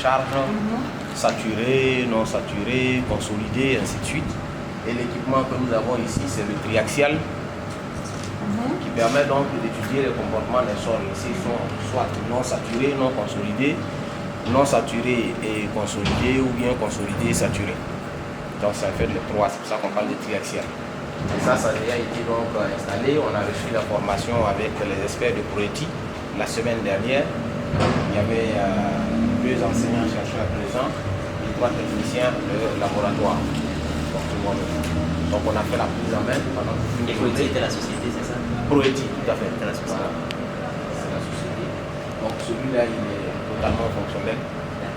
charge, saturé, non saturé, consolidé, ainsi de suite. Et l'équipement que nous avons ici, c'est le triaxial, qui permet donc d'étudier le comportement des sols. Ici, ils sont soit non saturés, non consolidés, non saturé et consolidé, ou bien consolidé et saturé. Donc ça fait les trois, c'est pour ça qu'on parle de triaxial. Et ça a déjà été donc installé. On a reçu la formation avec les experts de Proeti la semaine dernière. Il y avait 2 enseignants chercheurs présents et 3 techniciens de laboratoire. Donc on a fait la prise en main pendant toute une journée. Proeti était la société, c'est ça? Proeti, tout à fait. C'est la société. C'est la société. Donc celui-là, il est totalement fonctionnel.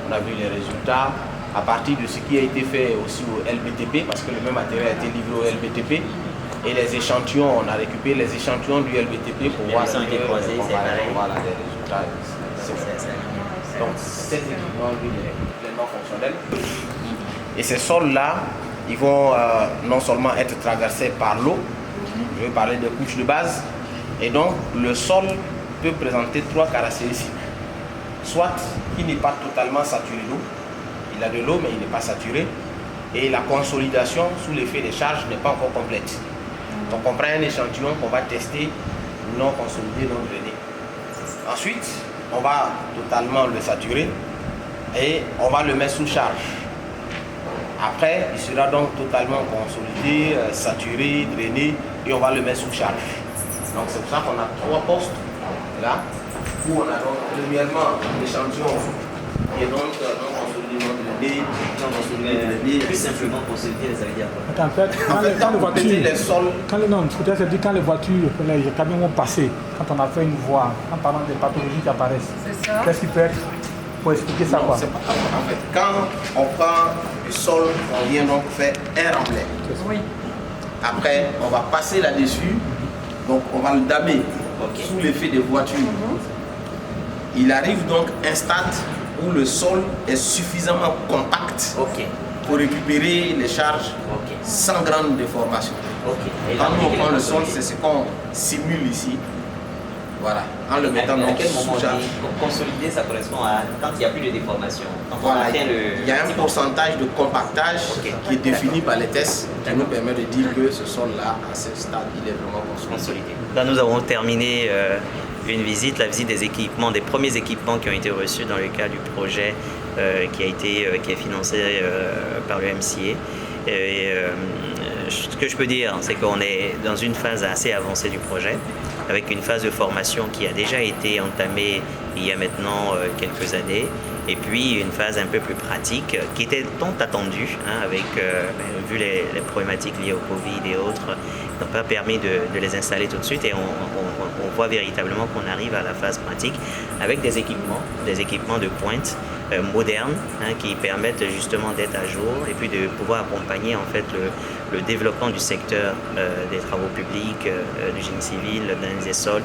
On a vu les résultats à partir de ce qui a été fait aussi au LBTP, parce que le même matériel a été livré au LBTP. Et les échantillons, on a récupéré les échantillons du LBTP pour voir les comparaison, voilà, les résultats. Donc cet équipement, lui, il est pleinement fonctionnel. Et ces sols-là, ils vont non seulement être traversés par l'eau, je vais parler des couches de base, et donc le sol peut présenter 3 caractéristiques. Soit qu'il n'est pas totalement saturé d'eau, il a de l'eau mais il n'est pas saturé, et la consolidation sous l'effet des charges n'est pas encore complète. Donc on prend un échantillon qu'on va tester non consolidé, non drainé. Ensuite, on va totalement le saturer et on va le mettre sous charge. Après, il sera donc totalement consolidé, saturé, drainé et on va le mettre sous charge. Donc c'est pour ça qu'on a 3 postes là où on a donc premièrement l'échantillon qui est donc non consolidé, non drainé, non consolidé, drainé. Plus simplement consolidé, ça veut dire quoi? En fait, quand les voitures, les sols, quand les voitures, les camions vont passer, quand on a fait une voie, en parlant des pathologies qui apparaissent, qu'est-ce qui peut être pour expliquer ça? En fait, quand on prend du sol, on vient donc faire un remblai. Oui. Après, on va passer là-dessus, donc on va le damer sous l'effet des voitures. Il arrive donc un stade où le sol est suffisamment compact pour récupérer les charges sans grande déformation. Quand nous on prend le sol, c'est ce qu'on simule ici. Voilà, en le mettant à donc quel moment sous charge. consolider, ça correspond à quand il n'y a plus de déformation. Quand Voilà, on atteint il y a un pourcentage de compactage qui est défini par les tests qui nous permet de dire que ce sol-là, à ce stade, il est vraiment consolidé. Là, nous avons terminé une visite, la visite des équipements, des premiers équipements qui ont été reçus dans le cadre du projet qui est financé par le MCA. Ce que je peux dire, c'est qu'on est dans une phase assez avancée du projet, avec une phase de formation qui a déjà été entamée il y a maintenant quelques années, et puis une phase un peu plus pratique qui était tant attendue, avec vu les problématiques liées au Covid et autres, n'ont pas permis de les installer tout de suite, et on voit véritablement qu'on arrive à la phase pratique avec des équipements de pointe modernes, qui permettent justement d'être à jour et puis de pouvoir accompagner en fait le développement du secteur des travaux publics, du génie civil, de l'analyse des sols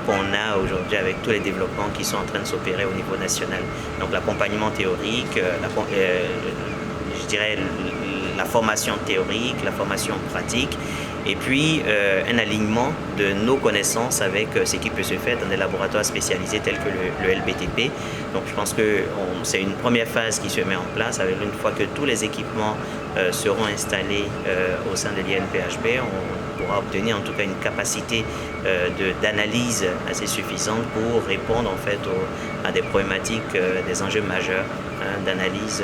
qu'on a aujourd'hui avec tous les développements qui sont en train de s'opérer au niveau national. Donc l'accompagnement théorique, je dirais la formation théorique, la formation pratique, et puis un alignement de nos connaissances avec ce qui peut se faire dans des laboratoires spécialisés tels que le LBTP. Donc je pense que c'est une première phase qui se met en place. Une fois que tous les équipements seront installés au sein de l'INPHB, on pourra obtenir en tout cas une capacité d'analyse assez suffisante pour répondre en fait à des problématiques, des enjeux majeurs d'analyse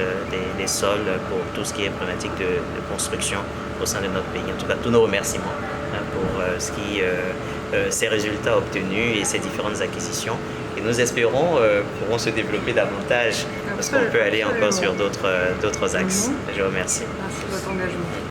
des sols pour tout ce qui est problématique de construction au sein de notre pays. En tout cas, tous nos remerciements pour ces résultats obtenus et ces différentes acquisitions. Et nous espérons pourront se développer davantage parce qu'on peut aller encore sur d'autres axes. Je vous remercie. Merci de votre engagement.